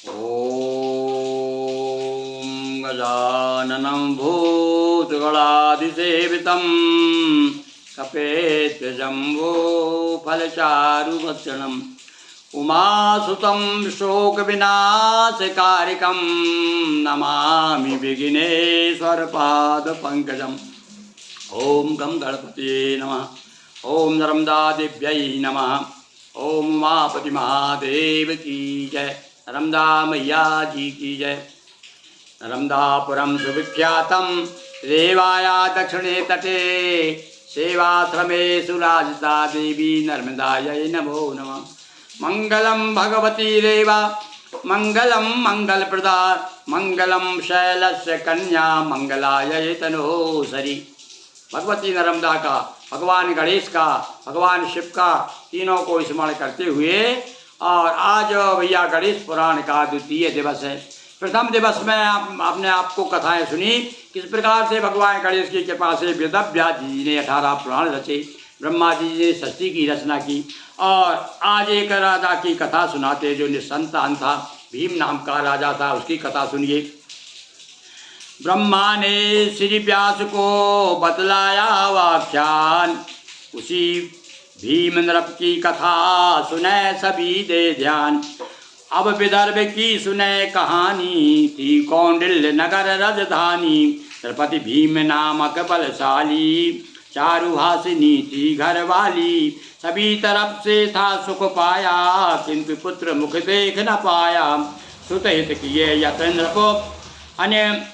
ॐ गजाननं भूतगणाधिसेवितं कपेत्जम्बोफलचारुभक्षणम् उमासुतं शोकविनाशकारिकं नमामि विघ्नेश्वरपादपङ्कजम्। ॐ गं गणपतये नमः। ॐ नर्मदादेव्यै नमः। ॐ उमापति महादेव की जय। नर्मदा मैया जी की जय। नर्मदापुरं सुविख्यातं देवाया दक्षिणे तटे सेवाश्रमे सुराजिता देवी नर्मदायै नमो नमः। मंगलम भगवती रेवा मंगलम मंगलप्रदा मंगलम शैलस्य कन्या मंगलायै तनोसरी। भगवती नर्मदा का, भगवान गणेश का, भगवान शिव का, तीनों को स्मरण करते हुए और आज भैया गणेश पुराण का द्वितीय दिवस है। प्रथम दिवस में आपने आपको कथाएं सुनी किस प्रकार से भगवान गणेश की कृपा से वेदव्यास जी ने 18 पुराण रचे, ब्रह्मा जी ने षष्ठी की रचना की। और आज एक राजा की कथा सुनाते जो निसंतान था, भीम नाम का राजा था, उसकी कथा सुनिए। ब्रह्मा ने श्री व्यास को बतलाया व्याख्यान, उसी भीम नृप की कथा सुने सभी दे ध्यान। अब विदर्भ की सुने कहानी, थी कौंडिल्य नगर राजधानी। द्रौपदी भीम नामक बलशाली, चारुहासिनी थी घर वाली। सभी तरफ से था सुख पाया, किंतु पुत्र मुख देख न पाया। सुतहित किए यत्न नृप अन्य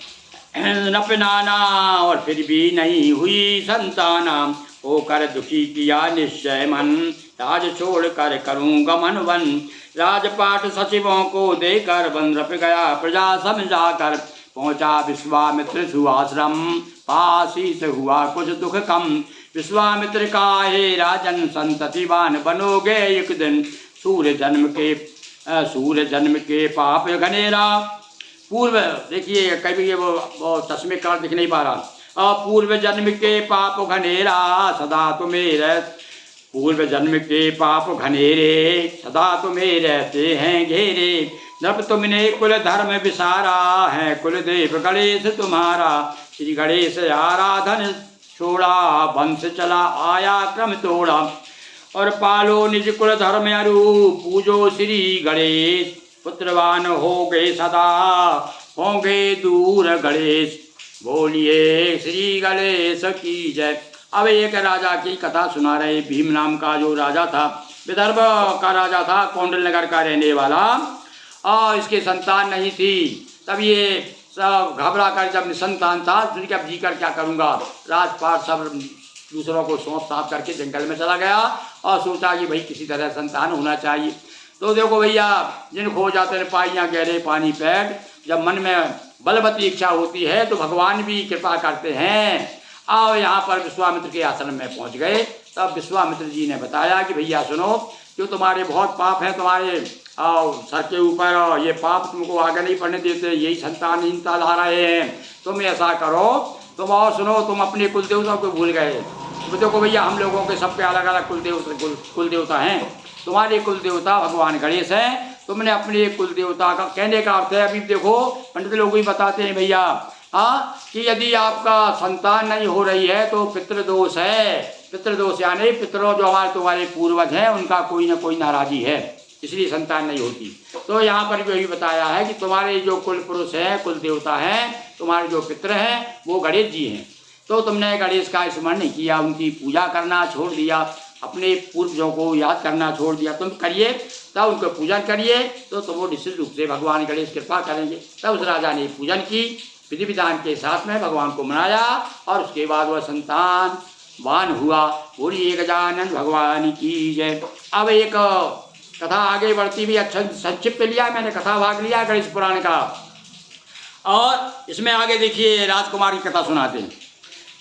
नप नाना, और फिर भी नहीं हुई संताना। होकर दुखी किया निश्चय मन, राज छोड़ कर करूँ गमन वन। राजपाट सचिवों को देकर वन नृप गया प्रजा समझाकर। पहुँचा विश्वामित्र सुआश्रम, पासी से हुआ कुछ दुख कम। विश्वामित्र का हे राजन संततिवान बनोगे एक दिन। सूर्य जन्म के पाप घनेरा पूर्व, देखिए कभी ये वो चश्मे का दिख नहीं पा रहा। पूर्व जन्म के पाप घनेरा सदा तुम्हें पूर्व जन्म के पाप घनेरे सदा तुम्हें रहते हैं घेरे। जब तुमने कुल धर्म विसारा है, कुल देव गणेश तुम्हारा। श्री गणेश आराधन छोड़ा, वंश चला आया क्रम तोड़ा। और पालो निज कुल धर्म अरु, पूजो श्री गणेश। पुत्रवान हो गए सदा, होंगे दूर गणेश। बोलिए श्री गणेश की जय। अब एक राजा की कथा सुना रहे। भीम नाम का जो राजा था, विदर्भ का राजा था, कौंडल नगर का रहने वाला, और इसके संतान नहीं थी। तब ये सब घबरा कर, जब निसंतान था, सोच अब जी कर क्या करूँगा। राजपाट सब दूसरों को सौंप साफ करके जंगल में चला गया और सोचा कि भाई किसी तरह संतान होना चाहिए। तो देखो भैया, जिन खो जाते हैं पाइयाँ गहरे पानी पैठ, जब मन में बलवती इच्छा होती है तो भगवान भी कृपा करते हैं। और यहाँ पर विश्वामित्र के आश्रम में पहुँच गए। तब विश्वामित्र जी ने बताया कि भैया सुनो, जो तुम्हारे बहुत पाप हैं तुम्हारे सर के ऊपर, और ये पाप तुमको आगे नहीं पढ़ने देते, यही संतानहीनता ला रहे हैं। तुम ऐसा करो, तुम और सुनो, तुम अपने कुल देवता को भूल गए। देखो भैया, हम लोगों के सबके अलग अलग कुल देवता हैं। तुम्हारे कुल देवता भगवान गणेश हैं। तुमने अपने कुल देवता का, कहने का अर्थ है, अभी देखो पंडित लोग भी बताते हैं भैया कि यदि आपका संतान नहीं हो रही है तो पितृदोष है। पितृदोष यानी पितरों जो हमारे तुम्हारे पूर्वज हैं उनका कोई ना कोई नाराजी है, इसलिए संतान नहीं होती। तो यहाँ पर भी यही बताया है कि तुम्हारे जो कुल पुरुष हैं, कुल देवता हैं, तुम्हारे जो पितृ हैं वो गणेश जी हैं। तो तुमने गणेश का स्मरण नहीं किया, उनकी पूजा करना छोड़ दिया, अपने पूर्वजों को याद करना छोड़ दिया। तुम करिए, तब उनको पूजन करिए तो तुम निश्चित रूप से भगवान गणेश कृपा करेंगे। तब उस राजा ने पूजन की, विधि विधान के साथ में भगवान को मनाया, और उसके बाद वह संतानवान हुआ। बोलिए गजानन भगवान की जय। अब एक कथा आगे बढ़ती भी, अच्छा संक्षिप्त लिया मैंने, कथा भाग लिया गणेश पुराण का। और इसमें आगे देखिए राजकुमार की कथा सुनाते हैं।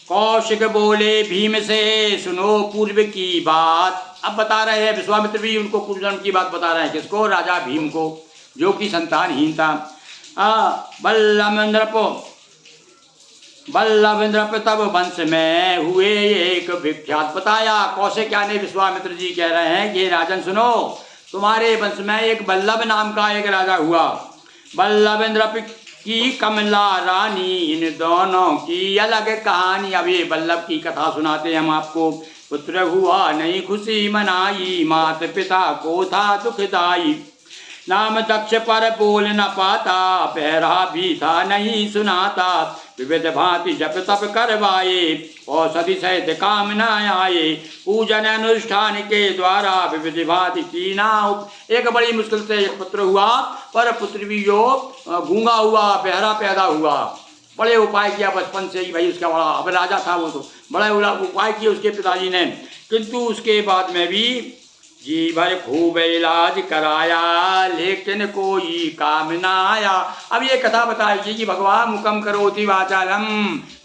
कौशिक बोले भीम से, सुनो पूर्व की बात। अब बता रहे हैं विश्वामित्र भी उनको पूर्व जन्म की बात बता रहे हैं। किसको? राजा भीम को, जो कि संतानहीन था। बल्लभ तब वंश में हुए एक विख्यात। बताया कौशिक यानी विश्वामित्र जी कह रहे हैं कि राजन सुनो, तुम्हारे वंश में एक बल्लभ नाम का एक राजा हुआ। बल्लभ नृप की कमला रानी, इन दोनों की अलग कहानी। अब ये बल्लभ की कथा सुनाते हैं हम आपको। पुत्र हुआ नहीं खुशी मनाई, मात पिता को था दुखदाई। नाम दक्ष पर बोल न पाता, बहरा भी था नहीं सुनाता। विविध भांति जप तप करवाए, औषधि सहित काम न आए। पूजन अनुष्ठान के द्वारा विविध भांति की ना। एक बड़ी मुश्किल से एक पुत्र हुआ, पर पुत्र भी जो गूंगा हुआ, बहरा पैदा हुआ। बड़े उपाय किया बचपन से ही, भाई उसका बड़ा, अब राजा था वो, तो बड़ा उपाय किए उसके पिताजी ने, किंतु उसके बाद में भी जी भर खूब इलाज कराया, लेकिन कोई काम ना आया। अब ये कथा बताएगी कि भगवान मुकम करोति वाचालम,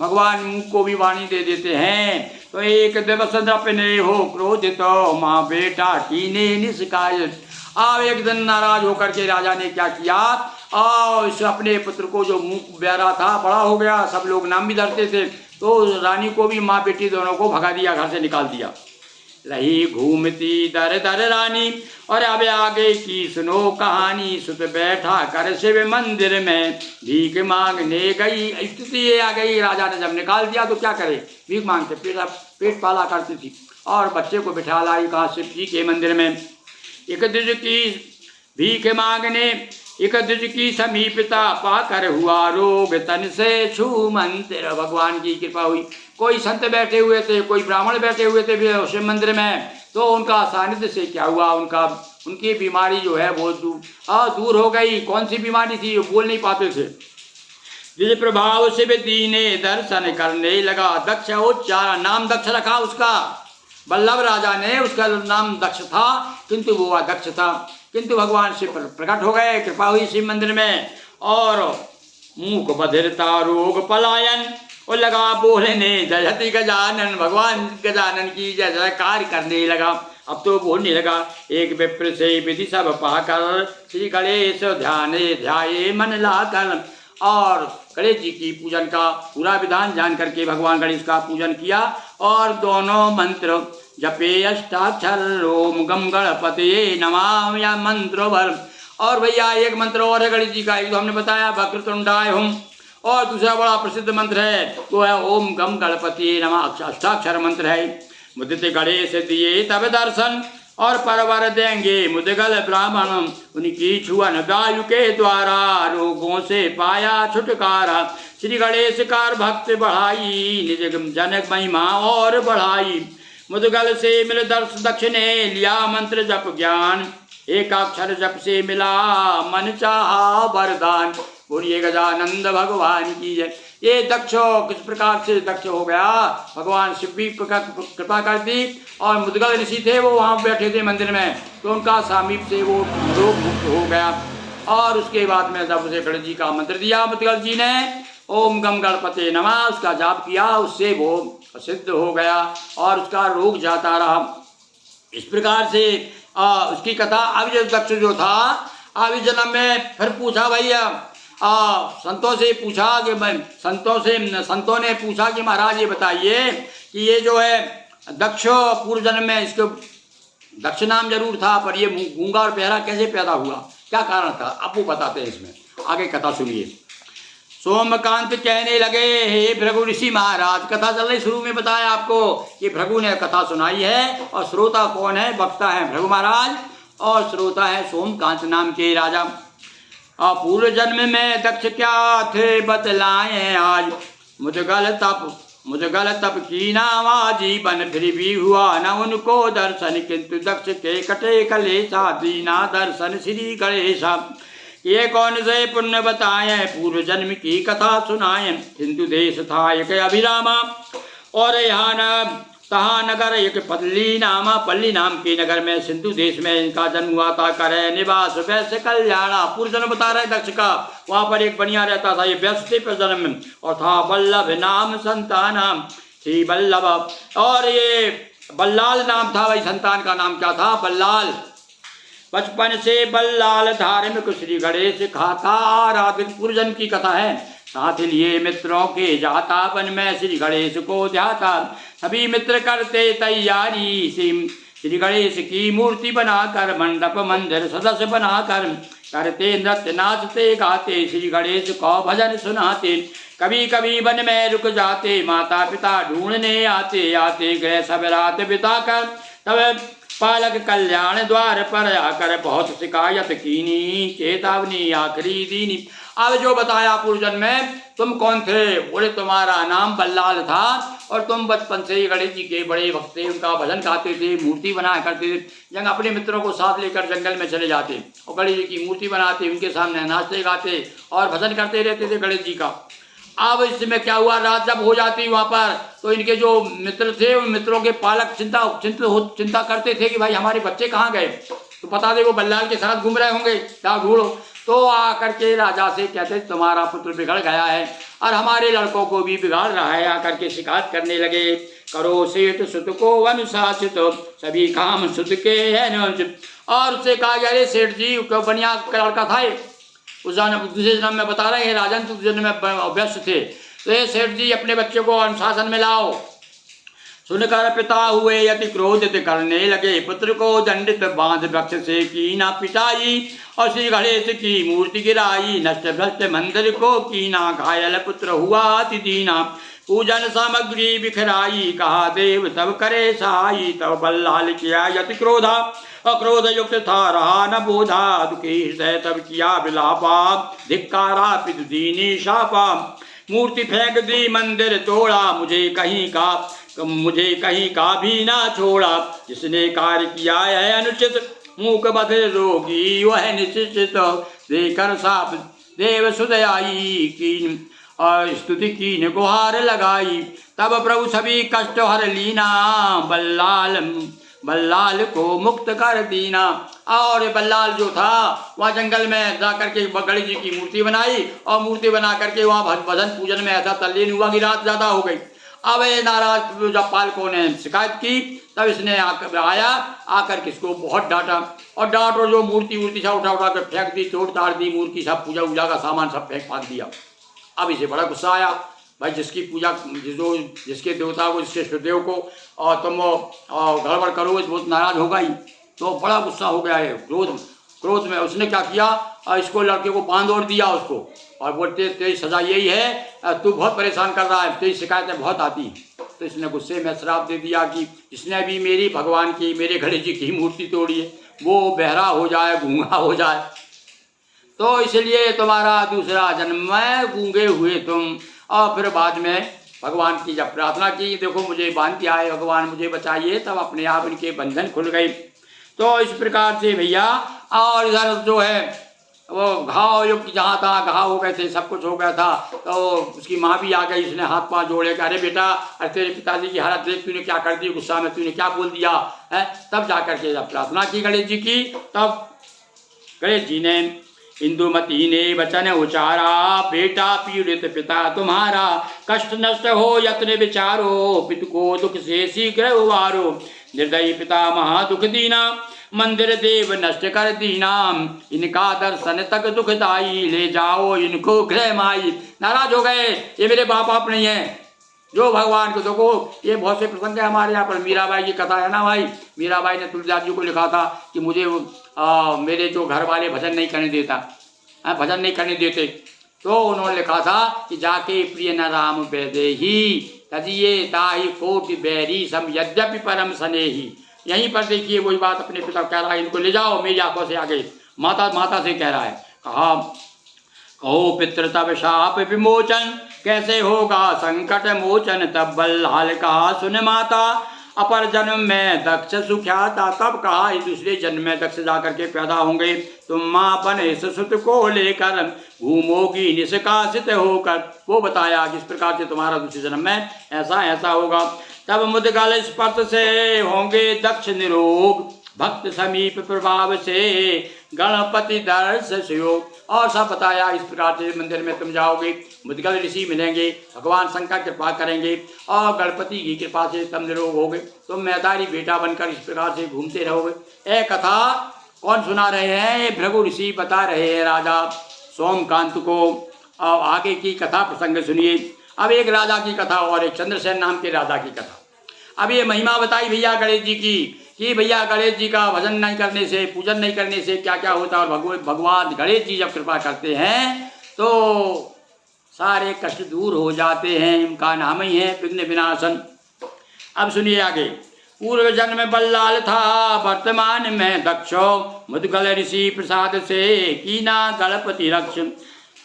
भगवान मुख को भी वाणी दे देते हैं। तो एक दिवस नृपने हो क्रोधित, माँ बेटा कीने निष्कासित। अब एक दिन नाराज होकर के राजा ने क्या किया, और इस अपने पुत्र को, जो मुंह ब्यारा था, बड़ा हो गया, सब लोग नाम भी धरते थे, तो रानी को भी, माँ बेटी दोनों को भगा दिया, घर से निकाल दिया। रही घूमती दर दर रानी, और अब आगे की सुनो कहानी। सुत बैठा कर शिव मंदिर में, भीख मांगने गई। स्थिति ये आ गई, राजा ने जब निकाल दिया तो क्या करे, भीख मांगते, पेट पाला करती थी, और बच्चे को बिठा लाई कहा शिव जी के मंदिर में। एक द्विज की भीख मांगने, एक द्विज की समीपता पाकर हुआ रोग, तन से छू मंदिर। भगवान की कृपा हुई, कोई संत बैठे हुए थे, कोई ब्राह्मण बैठे हुए थे शिव मंदिर में, तो उनका सानिध्य से क्या हुआ, उनकी बीमारी जो है वो दूर हो गई। कौन सी बीमारी थी, वो बोल नहीं पाते थे। दिल प्रभाव शिव दीने दर्शन करने लगा। दक्ष उच्चारण, नाम दक्ष रखा उसका, बल्लभ राजा ने, उसका नाम दक्ष था, किंतु वो अदक्ष था। किंतु भगवान शिव प्रकट हो गए, कृपा हुई शिव मंदिर में, और मूक बधिरता रोग पलायन, और लगा बोलने जयति गजानन। भगवान गजानन की जय जयकार करने लगा, अब तो बोलने लगा। एक विप्र से विधि सब पाकर, श्री गणेश ध्याने ध्याये मन लाकर। और गणेश जी की पूजन का पूरा विधान जान करके भगवान गणेश का पूजन किया, और दोनों मंत्र जपे अष्टाक्षर, ओम गम गणपतये नमः, या मंत्र भर। और भैया एक मंत्र और है गणेश जी का, एक तो हमने बताया वक्रतुंडाय हुम, और दूसरा बड़ा प्रसिद्ध मंत्र है वो है ओम गम गणपति नमः, अष्टाक्षर मंत्र है। मुदित गणेश दिए तब दर्शन, और परवर देंगे मुदगल ब्राह्मण। उनकी छुअन वायु के द्वारा, रोगों से पाया छुटकारा। श्री गणेश कार भक्त बढ़ाई, निज जनक महिमा और बढ़ाई। मुदगल से मिल दर्श दक्ष ने, लिया मंत्र जप ज्ञान। एक अक्षर जप से मिला मन चाहा वरदान। बोलिए गजानंद भगवान की जय। ये दक्ष किस प्रकार से दक्ष हो गया, भगवान शिव भी कृपा कर दी, और मुदगल ऋषि थे वो वहाँ बैठे थे मंदिर में, तो उनका सामीप से वो रोग मुक्त हो गया। और उसके बाद में जब उसे गणेश जी का मंत्र दिया मुदगल जी ने, ओम गम गणपते नमः, उसका जाप किया, उससे वो सिद्ध हो गया, और उसका रोग जाता रहा। इस प्रकार से उसकी कथा। अब जो दक्ष जो था, अब इस जन्म में फिर पूछा भैया, संतों से पूछा कि संतों ने पूछा कि महाराज ये बताइए कि ये जो है दक्ष पूर्व जन्म में, इसको दक्ष नाम जरूर था, पर ये गूंगा और बहरा कैसे पैदा हुआ, क्या कारण था, अब वो बताते हैं इसमें। आगे कथा सुनिए। सोमकांत कहने लगे, हे भृगु ऋषि महाराज, कथा चल रही, शुरू में बताया आपको कि भृगु ने कथा सुनाई है, और श्रोता कौन है, वक्ता है भृगु महाराज, और श्रोता है सोमकांत नाम के राजा। पूर्व जन्म में दक्ष क्या थे बतलाए आज, मुझगल तप की नावा जीवन, फिर भी हुआ न उनको दर्शन, किंतु दक्ष के कटे कलेसा, दीना दर्शन श्री गणेशा। ये कौन से पुण्य बताए, पूर्व जन्म की कथा सुनाए। हिंदू देश था एक अभिरामा, और यहाँ न तहा नगर एक पल्ली नाम के नगर में, सिंधु देश में इनका जन्म हुआ था। करे निवास वैश्य कल्याणा, पूर्व जन्म बता रहे दक्ष का, वहाँ पर एक बनिया रहता था, ये वैश्य थे जन्म में, और था बल्लभ नाम संतान थी बल्लभ, और ये बल्लाल नाम था, भाई संतान का नाम क्या था, बल्लाल। बचपन से बल्लाल धार्मिक, श्री गणेश खाता आराधित, पूर्व जन्म की कथा है। साथ लिए मित्रों के जाता, वन में श्री गणेश को ध्याता, सभी मित्र करते तैयारी, श्री गणेश की मूर्ति बनाकर, मंडप मंदिर सदस्य बनाकर, करते नृत्य नाचते गाते श्री गणेश को भजन सुनाते। कभी कभी वन में रुक जाते माता पिता ढूंढने आते आते गृह सब रात बिताकर तब पालक कल्याण द्वार पर आकर बहुत शिकायत कीनी चेतावनी आखिरी दीनी। अब जो बताया पूर्वजन में तुम कौन थे, बोले तुम्हारा नाम बल्लाल था और तुम बचपन से ही गणेश जी के बड़े भक्त थे, उनका भजन गाते थे, मूर्ति बनाया करते थे। जंग अपने मित्रों को साथ लेकर जंगल में चले जाते और गणेश जी की मूर्ति बनाते, उनके सामने नाचते गाते और भजन करते रहते थे गणेश जी का। अब इसमें क्या हुआ, रात जब हो जाती वहाँ पर तो इनके जो मित्र थे उन मित्रों के पालक चिंता करते थे कि भाई हमारे बच्चे कहाँ गए, तो पता दे वो बल्लाल के साथ घूम रहे होंगे, क्या ढूंढो। तो आकर के राजा से कहते तुम्हारा पुत्र बिगड़ गया है और हमारे लड़कों को भी बिगाड़ रहा है। आकर के शिकायत करने लगे, करो सेठ सुत को अनुशासित सभी काम सुत के है। और उससे कहा गया अरे सेठ जी बढ़िया लड़का था, उस दूसरे जन्म में बता रहे हैं राजन तो जन्म में व्यस्त थे, तो ये सेठ जी अपने बच्चे को अनुशासन में लाओ। सुनकर पिता हुए अति क्रोधित करने लगे, पुत्र को दंडित बांध वृक्ष से कीना पिटाई और श्री गणेश की मूर्ति गिराई। नष्ट भ्रष्ट मंदिर को कीना घायल पुत्र हुआ अति दीना। पूजन सामग्री बिखराई कहा देव तब करे सहाई। तब बल्लाल किया अति क्रोधा अक्रोध युक्त था रहा न बोधा। दुखी हृदय तब किया विलापा धिक्कारा पितु दीनी शापा। मूर्ति फेंक दी मंदिर तोड़ा मुझे कहीं का भी ना छोड़ा। जिसने कार्य किया है अनुचित मूक बधिर रोगी वह निश्चित। देकर साप देव सुदयाई की और स्तुति की गुहार लगाई। तब प्रभु सभी कष्ट हर लीना बल्लाल को मुक्त कर दीना। और बल्लाल जो था वहाँ जंगल में जाकर के गणेश जी की मूर्ति बनाई और मूर्ति बना करके वहाँ भजन पूजन में ऐसा तल्लीन हुआ कि रात ज़्यादा हो गई। अब ये नाराज जब पालकों ने शिकायत की तब इसने आया आकर किसको बहुत डांटा और डांट और जो मूर्ति सब उठा कर फेंक दी, तोड़ ताड़ दी मूर्ति, सब पूजा वूजा का सामान सब फेंक फाँक दिया। अब इसे बड़ा गुस्सा आया, भाई जिसकी पूजा जिसके देवता को जिसके इष्टदेव को और तुम गड़बड़ करोगे तो बहुत नाराज होगा ही। तो बड़ा गुस्सा हो गया है, क्रोध में उसने क्या किया और इसको लड़के को बांध और दिया उसको और बोलते तेरी सजा यही है, तू बहुत परेशान कर रहा है, तेरी शिकायतें बहुत आती हैं। तो इसने गुस्से में श्राप दे दिया कि जिसने भी मेरी भगवान की मेरे गणेश जी की मूर्ति तोड़ी है वो बहरा हो जाए, गूंगा हो जाए। तो इसलिए तुम्हारा दूसरा जन्म में गूंगे हुए तुम। और फिर बाद में भगवान की जब प्रार्थना की देखो मुझे बांध दिया है भगवान मुझे बचाइए, तब अपने आप इनके बंधन खुल गए। तो इस प्रकार से भैया और इधर जो है वो घाव युक्त जहाँ था घाव हो गए थे, सब कुछ हो गया था। तो उसकी माँ भी आ गई, उसने हाथ पाँव जोड़े कि अरे बेटा अरे तेरे पिताजी की हालत देख, तूने क्या कर दी, गुस्सा में तूने क्या बोल दिया है। तब जाकर के जब प्रार्थना की गणेश जी की तब गणेश जी ने इंदुमती ने वचन उचारा, बेटा पीड़ित पिता तुम्हारा कष्ट नष्ट हो यत्न विचारो। पितु को दुख से शीघ्र उबारो, निर्दयी पिता महा दुख दीना। मंदिर देव नष्ट कर दीना, इनका दर्शन तक दुखदाई। ले जाओ इनको गृह माई। नाराज हो गए, ये मेरे बाप बाप नहीं है जो भगवान को देखो। ये बहुत से प्रसंग है हमारे यहाँ पर, मीराबाई की कथा है ना भाई। मीराबाई ने तुलसीदास जी को लिखा था कि मुझे मेरे जो घर वाले भजन नहीं करने देते, तो उन्होंने लिखा था कि जाके प्रिय न राम वैदेही तजिए ताहि कोटि बैरी सम यद्यपि परम स्नेही। यहीं पर देखिए वही बात अपने पिता कह रहा है, इनको ले जाओ मेरी आंखों से आगे। माता से कह रहा है, कहो पितृ तब शाप विमोचन कैसे होगा संकट मोचन। तब बल्लाल कहा सुन माता अपर जन्म में दक्ष सुख्याता। तब कहा इस दूसरे जन्म में दक्ष जाकर के पैदा होंगे, तुम माँ बने सुत को लेकर घूमोगी निष्कासित होकर। वो बताया किस प्रकार से तुम्हारा दूसरे जन्म में ऐसा होगा। तब मुद्गल स्पर्श से होंगे दक्ष निरोग, भक्त समीप प्रभाव से गणपति दर्श सुयोग। और सब बताया इस प्रकार से मंदिर में तुम जाओगे, मुद्गल ऋषि मिलेंगे, भगवान शंकर कृपा करेंगे और गणपति की कृपा से तुम निरोग होगे। तुम मैदारी बेटा बनकर इस प्रकार से घूमते रहोगे। ये कथा कौन सुना रहे हैं, ये भृगु ऋषि बता रहे हैं राजा सोमकांत को। और आगे की कथा प्रसंग सुनिए। अब एक राजा की कथा और एक चंद्रसेन नाम के राजा की कथा। अब ये महिमा बताई भैया गणेश जी की कि भैया गणेश जी का भजन नहीं करने से, पूजन नहीं करने से क्या क्या होता है। और भगवान गणेश जी जब कृपा करते हैं तो सारे कष्ट दूर हो जाते हैं। उनका नाम ही है विघ्न विनाशन। अब सुनिए आगे। पूर्व जन्म बल्लाल था, वर्तमान में दक्षो, मुद्गल ऋषि प्रसाद से कीना गणपति रक्ष।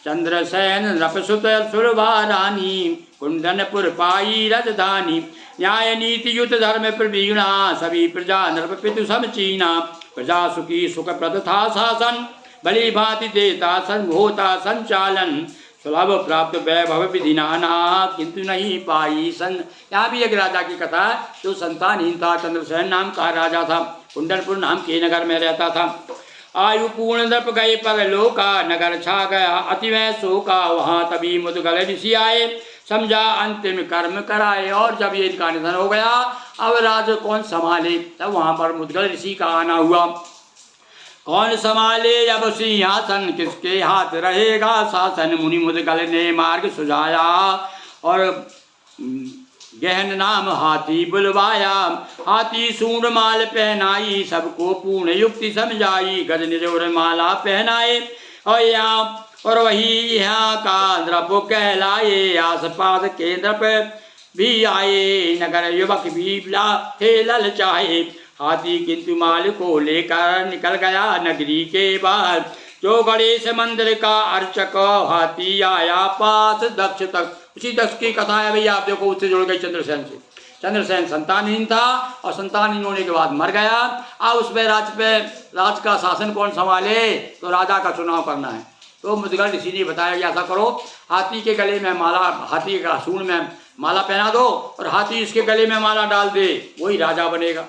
चंद्रसेन नृपसुत सुरभा रानी, कुंदनपुर पाई राजधानी। न्याय नीति युत धर्म प्रवीणा, सभी प्रजा नृप पितु समचीना। प्रजा सुखी सुख प्रद था शासन, भली भांति देता होता संचालन। सुलभ प्राप्त वैभव विधि नाना, किंतु नहीं पाई सन। यहाँ भी एक राजा की कथा है जो संतानहीन था। चंद्रसेन नाम का राजा था, कुंडलपुर नाम के नगर में रहता था। आयु पूर्ण नृप गए परलोका, नगर छा गया अतिवय शोका। वहाँ तभी मुद्गल ऋषि आए, समझा अंतिम कर्म कराए। और जब ये इनका निधन हो गया, अब राज कौन संभाले, तब वहाँ पर मुद्गल ऋषि का आना हुआ। कौन संभाले अब सिंहासन, किसके हाथ रहेगा शासन। मुनि मुद्गल ने मार्ग सुझाया, और गहन नाम हाथी बुलवाया। हाथी सूंड माल पहनाई, सबको पूर्ण युक्ति समझाई। गज निजोर माला पहनाए, और वही यहाँ का नृप कहलाए। आस पास के नृप भी आए, नगर युवक भी थे ललचाए। हाथी किंतु माल को लेकर निकल गया नगरी के बाहर। जो गणेश मंदिर का अर्चक, हाथी आया पास दक्ष तक। उसी दक्ष की कथा है भैया, आप देखो, उससे जुड़ गई चंद्रसेन से। चंद्रसेन संतानहीन था, और संतानहीन होने के बाद मर गया। अब उसमें राज का शासन कौन संभाले, तो राजा का चुनाव करना है। तो मुद्गल ऋषि ने बताया कि ऐसा करो, हाथी के गले में माला, हाथी का सूंड में माला पहना दो, और हाथी इसके गले में माला डाल दे, वही राजा बनेगा।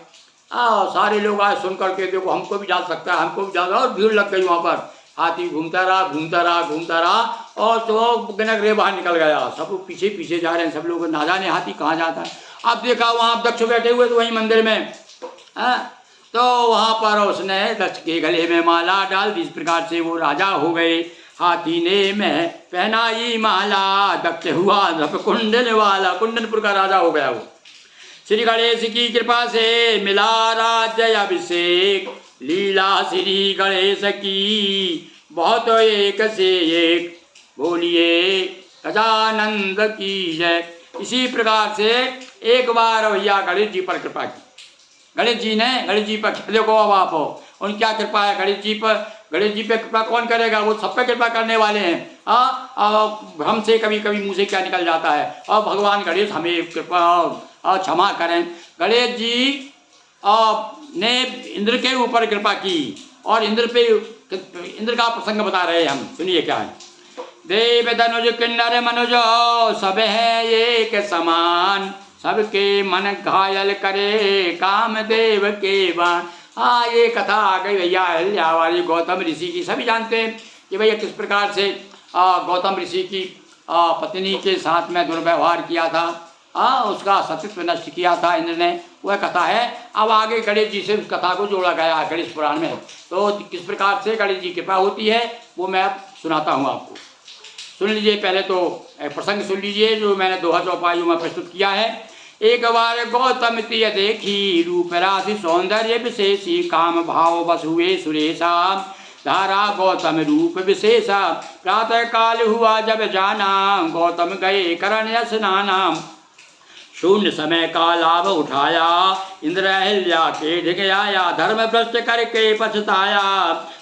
सारे लोग आए सुन करके, देखो हमको भी डाल सकता है, हमको भी डाल। और भीड़ लग गई वहाँ पर। हाथी घूमता रहा घूमता रहा घूमता रहा, और तो नगरे बाहर निकल गया। सब लोग पीछे पीछे जा रहे हैं, सब लोग ना जाने हाथी कहाँ जाता है। अब देखा वहाँ दक्ष बैठे हुए तो वहीं मंदिर में, तो वहाँ पर उसने दक्ष के गले में माला डाल दी। इस प्रकार से वो राजा हो गए। हाथी ने मैं पहनाई माला, दक्ष हुआ नृप कुंडल वाला। कुंडनपुर का राजा हो गया वो। श्री गणेश की कृपा से मिला राज्य अभिषेक, लीला श्री गणेश की बहुत एक से एक। बोलिए गजानंद की जय। इसी प्रकार से एक बार भैया गणेश जी पर कृपा की। गणेश जी पर देखो, अब आप उन क्या कृपा है गणेश जी पर। गणेश जी पे कृपा कौन करेगा, वो सब पे कृपा करने वाले हैं। हमसे कभी कभी मुँह से क्या निकल जाता है। और भगवान गणेश हमें कृपा क्षमा करें। गणेश जी ने इंद्र के ऊपर कृपा की, और इंद्र का प्रसंग बता रहे हैं हम। सुनिए क्या है। देव धनुज किन्नर मनुज, सब है एक समान। सबके मन घायल करे, कामदेव के बाण। ये कथा आ गई भैया अहिल्या वाली गौतम ऋषि की। सभी जानते हैं कि भैया किस प्रकार से गौतम ऋषि की पत्नी के साथ में दुर्व्यवहार किया था, उसका सतीत्व नष्ट किया था इंद्र ने। वह कथा है। अब आगे गणेश जी से उस कथा को जोड़ा गया है गणेश पुराण में। तो किस प्रकार से गणेश जी की कृपा होती है वो मैं सुनाता हूँ आपको। सुन लीजिए। पहले तो प्रसंग सुन लीजिए जो मैंने दोहा चौपाइयों में प्रस्तुत किया है। एक बार गौतम तिय देखी, रूप राशि सौंदर्य विशेषी। काम भाव बस हुए सुरेशा, धारा गौतम रूप विशेषा। प्रातः काल हुआ जब जाना, गौतम गए करन स्नाना। शून्य समय का लाभ उठाया, इंद्र अहिल्या के ढिग आया। धर्म भ्रष्ट करके पछताया,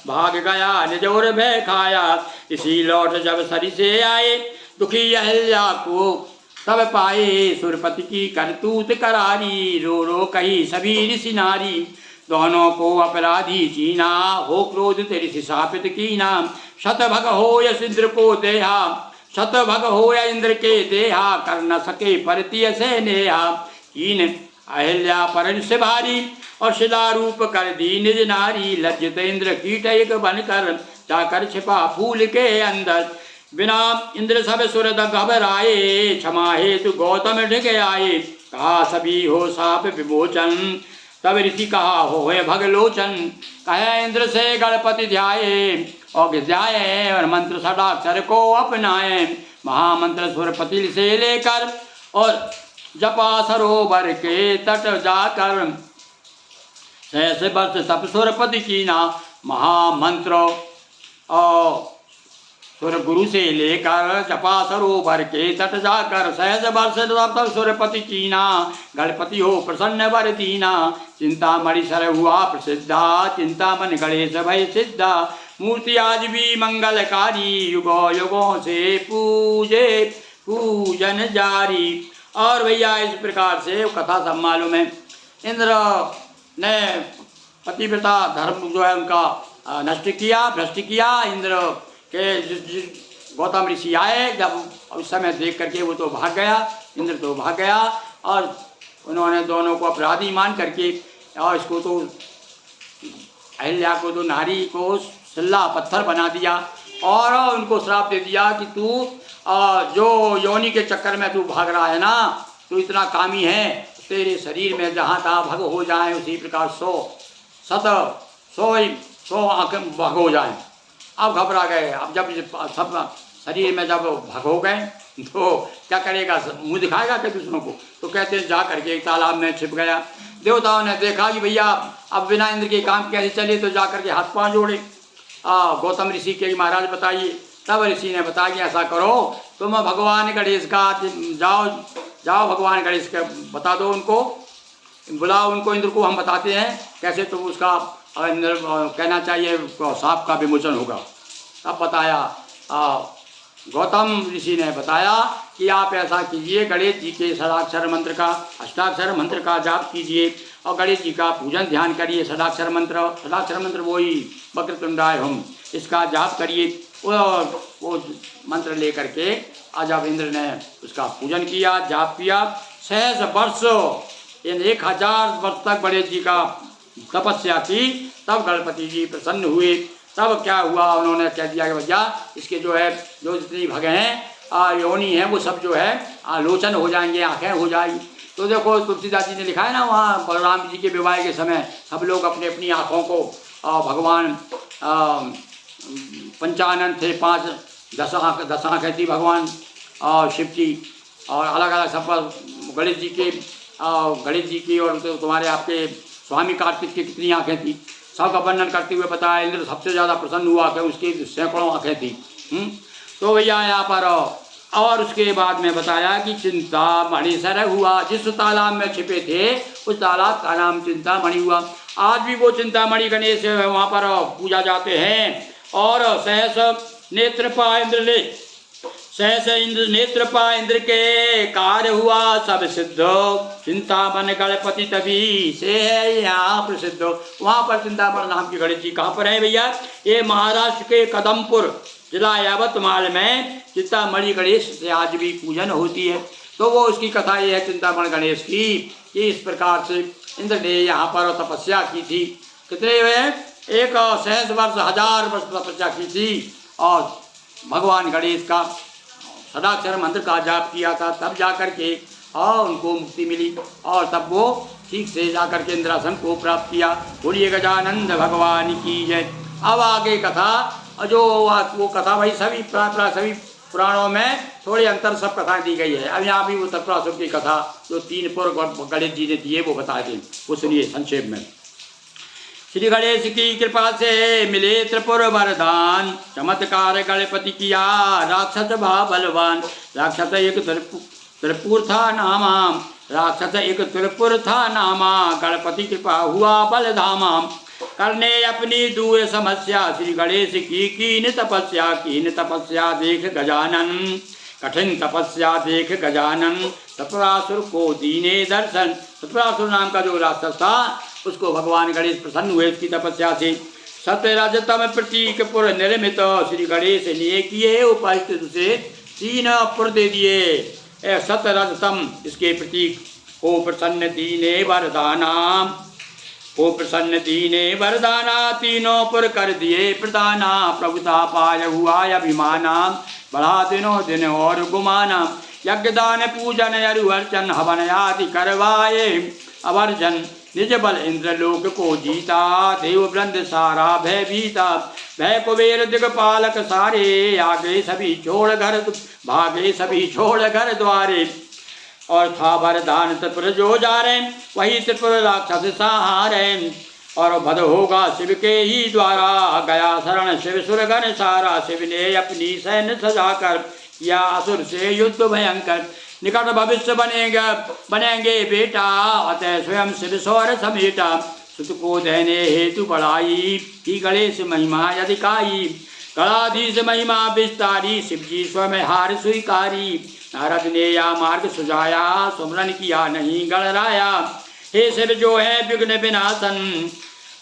भाग गया निज और भय खाया। इसी लौट जब सरी से आए, दुखी अहिल्या को तब पाए। सुरपति की करतूत करारी, रो रो कही सभी ऋषि नारी। दोनों को अपराधी चीना, हो क्रोध ऋषि शापित कीना। शतभग हो यश इंद्र को देहा, शतभग हो या इंद्र के देहा। कर न सके परतीय से नेहा, कीन अहिल्या पर से भारी। और शिला रूप कर दी निज नारी। लज्जित इंद्र कीट एक बनकर, जाकर छिपा फूल के अंदर। बिना इंद्र सब सुरद घबराए, क्षमा हेतु गौतम ढिग आए। कहा सभी हो साप विमोचन, तब ऋषि कहा हो भगलोचन। कहे इंद्र से गणपति ध्याये, और ध्याये और मंत्र षडाक्षर को अपनाए। महामंत्र सुरपति से लेकर, और जपा सरोवर के तट जाकर। सहस वर्ष तप सुरपति कीना, महामंत्र और सुर गुरु से लेकर जपा सरोवर के तट जाकर, सहज वर्ष तप सुरपति कीना, गणपति हो प्रसन्न वर दीना, चिंतामणि सर हुआ प्रसिद्धा, चिंतामन गणेश भय सिद्धा, मूर्ति आज भी मंगलकारी, युगों युगों से पूजे पूजन जारी। और भैया इस प्रकार से कथा सब मालूम है। इंद्र ने पतिव्रता धर्म जो है उनका नष्ट किया, भ्रष्ट किया। इंद्र के जिस गौतम ऋषि आए, जब उस समय देख करके वो तो भाग गया, इंद्र तो भाग गया, और उन्होंने दोनों को अपराधी मान करके, और इसको तो अहिल्या को तो नारी को सिल्ला पत्थर बना दिया, और उनको श्राप दे दिया कि तू जो योनि के चक्कर में तू भाग रहा है ना, तू इतना कामी है, तेरे शरीर में जहाँ तहाँ भग हो जाए, उसी प्रकार 100 आँखें भग हो जाए। अब घबरा गए। अब जब सब शरीर में जब भग हो गए तो क्या करेगा, मुँह दिखाएगा क्या दूसरों को? तो कहते हैं जा करके एक तालाब में छिप गया। देवताओं ने देखा कि भैया अब बिना इंद्र के काम कैसे चले, तो जा करके हाथ पाँव जोड़े गौतम ऋषि के, महाराज बताइए। तब ऋषि ने बताया कि ऐसा करो, तुम भगवान गणेश का जाओ भगवान गणेश के बता दो, उनको बुलाओ, उनको इंद्र को हम बताते हैं कैसे तो उसका इंद्र कहना चाहिए सांप का विमोचन होगा। तब बताया गौतम ऋषि ने बताया कि आप ऐसा कीजिए, गणेश जी के षडाक्षर मंत्र का, अष्टाक्षर मंत्र का जाप कीजिए, और गणेश जी का पूजन ध्यान करिए। षडाक्षर मंत्र वही वक्रतुंडाय हम, इसका जाप करिए। वो मंत्र लेकर के जब इंद्र ने उसका पूजन किया, जाप किया, सहस्र वर्ष इन 1000 वर्ष तक गणेश जी का तपस्या की, तब गणपति जी प्रसन्न हुए। तब क्या हुआ, उन्होंने कह दिया कि भैया इसके जो है जो जितनी भगे हैं योनि हैं वो सब जो है लोचन हो जाएंगे, आँखें हो जाएंगी। तो देखो तुलसीदास जी ने लिखा है ना, वहाँ बलराम जी के विवाह के समय सब लोग अपनी अपनी आँखों को भगवान पंचानन थे, 10 आँखें थी भगवान शिव जी, और अलग अलग सब गणेश जी की और तुम्हारे आपके स्वामी कार्तिक की कितनी आँखें थी, सबका वर्णन करते हुए बताया। इंद्र सबसे ज़्यादा प्रसन्न हुआ कि उसकी सैकड़ों आँखें थी। तो भैया यहाँ पर और उसके बाद में बताया कि चिंतामणि सर हुआ, जिस तालाब में छिपे थे उस तालाब का नाम चिंतामणि हुआ। आज भी वो चिंतामणि गणेश वहाँ पर पूजा जाते हैं। और सहस नेत्र पा इंद्र ने, सहस इंद्र नेत्र पा इंद्र के कार्य हुआ सब सिद्ध, चिंतामन गणपति तभी से है यहाँ प्रसिद्ध। वहाँ पर चिंतामन नाम की गणेश जी कहाँ पर है भैया? ये महाराष्ट्र के कदमपुर जिला यावतमाल में चिंतामणि गणेश से आज भी पूजन होती है। तो वो उसकी कथा ये है चिंतामणि गणेश की, कि इस प्रकार से इंद्र ने यहाँ पर तपस्या की थी। कितने हुए? 1 सहस्र वर्ष 1000 वर्ष तपस्या की थी, और भगवान गणेश का षडाक्षर मंत्र का जाप किया था, तब जाकर के उनको मुक्ति मिली, और तब वो ठीक से जाकर के इंद्रासन को प्राप्त किया। बोलिए गजानंद भगवान की जय। अब आगे कथा, जो वो कथा भाई सभी पुराणों में थोड़े अंतर सब कथाएं दी गई है। अब यहाँ भी वो तत्परासुर की कथा जो 3 पूर्व गणेश जी ने दिए वो बताए थे, वो सुनिए संक्षेप में। श्री गणेश की कृपा से मिले त्रिपुर वरदान, चमत्कार गणपति किया राक्षस भा बलवान। राक्षस एक त्रिपुर था नामा, राक्षस एक त्रिपुर था नामा, गणपति कृपा हुआ बलधामा। करने अपनी दूर समस्या श्री गणेश की कीन तपस्या देख गजानन, कठिन तपस्या देख गजानन। सतरासुर को दीने दर्शन, सतरासुर नाम का जो राक्षस था उसको भगवान गणेश प्रसन्न हुए उसकी तपस्या से। सतरजतम प्रतीक पुर निर्मित श्री गणेश ने किए उपस्थित से 3 पुर दे दिए। सतरजतम इसके प्रतीक को प्रसन्न दीने वरदाना, को प्रसन्न दीने वरदाना, 3 पुर कर दिए प्रदाना। प्रभुता पाय हुआ अभिमाना, बढ़ा दिनों दिन और गुमाना। यज्ञदान पूजन अरु अर्चन हवन आदि करवाए अवर्जन। निज बल इंद्रलोक को जीता, देव वृंद सारा भय भीता। भय कुबेर दिगपालक सारे, आगे सभी छोड़ घर भागे सभी छोड़ घर द्वारे। और था वरदान त्रिपुर जो जा रहे, वही त्रिपुर राक्षस सहारे। और वध होगा शिव के ही द्वारा। गया शरण शिव सुरगण सारा, शिव ने अपनी सैन्य सजाकर किया असुर से युद्ध भयंकर। निकट भविष्य बनेंगे बेटा, अतः स्वयं शिव सौर समेटा। सुत को देने हेतु बढ़ाई, की गणेश महिमा अधिकाई। गणाधीश महिमा विस्तारी, शिव जी स्वयं हार स्वीकारी। नारद ने या मार्ग सुझाया, सुमरन किया नहीं गणराया। हे शिव जो है विघ्न विनाशन,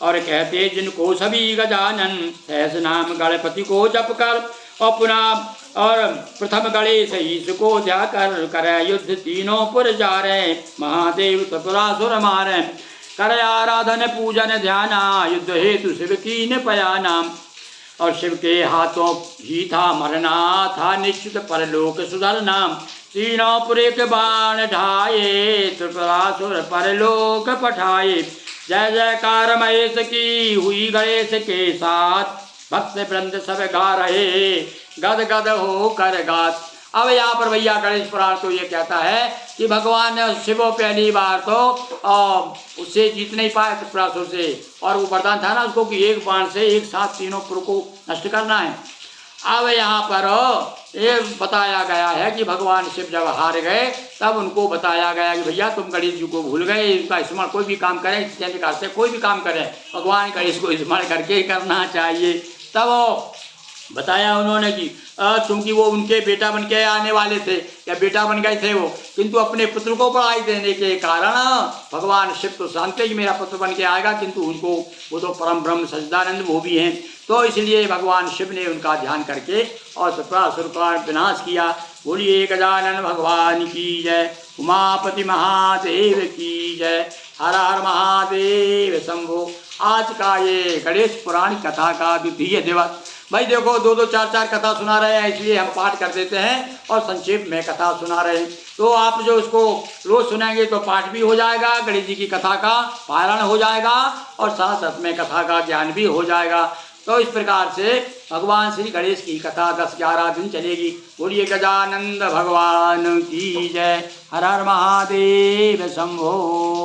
और कहते जिनको सभी गजानन। सहस नाम गणपति को जप कर, और पुनः और प्रथम गणेश ईश को ध्याकर। करे युद्ध तीनों पुर जा रहे, महादेव त्रिपुरासुर मारे। करे आराधन पूजन ध्याना, युद्ध हेतु शिव कीन पयाना। और शिव के हाथों ही था मरना, था निश्चित परलोक सुधरना। तीनों पुरे के बाण ढाए, त्रिपुरासुर परलोक पठाए। जय जयकार महेश की हुई गणेश के साथ, भक्त वृंद सब गा रहे गद गद हो कर गात। अब यहाँ पर भैया गणेश पुराण तो ये कहता है कि भगवान शिव पहली बार तो उससे जीत नहीं पाए त्रिपुरासुर से, और वो वरदान था ना उसको कि एक बाण से एक साथ तीनों पुर को नष्ट करना है। अब यहाँ पर ये बताया गया है कि भगवान शिव जब हार गए तब उनको बताया गया कि भैया तुम गणेश जी को भूल गए, इनका स्मरण कोई भी काम करें, इस प्रकार से कोई भी काम करें भगवान गणेश को स्मरण करके ही करना चाहिए। तब बताया उन्होंने कि चूँकि वो उनके बेटा बन के आने वाले थे या बेटा बन गए थे वो, किंतु अपने पुत्र को पढ़ाई देने के कारण भगवान शिव तो जानते ही मेरा पुत्र बन के आएगा, किंतु उनको वो तो परम ब्रह्म सच्चिदानंद वो भी हैं, तो इसलिए भगवान शिव ने उनका ध्यान करके और त्रिपुरासुर का विनाश किया। बोलिए गजानन भगवान की जय, उमापति महादेव की जय, हर हर महादेव शंभो। आज का ये गणेश पुराण कथा का द्वितीय दिवस। भाई देखो दो दो चार चार कथा सुना रहे हैं, इसलिए हम पाठ कर देते हैं और संक्षेप में कथा सुना रहे हैं। तो आप जो उसको रोज सुनेंगे तो पाठ भी हो जाएगा, गणेश जी की कथा का पारायण हो जाएगा और साथ साथ में कथा का ज्ञान भी हो जाएगा। तो इस प्रकार से भगवान श्री गणेश की कथा 10-11 दिन चलेगी। बोलिए गजानंद भगवान की जय, हर हर महादेव शंभो।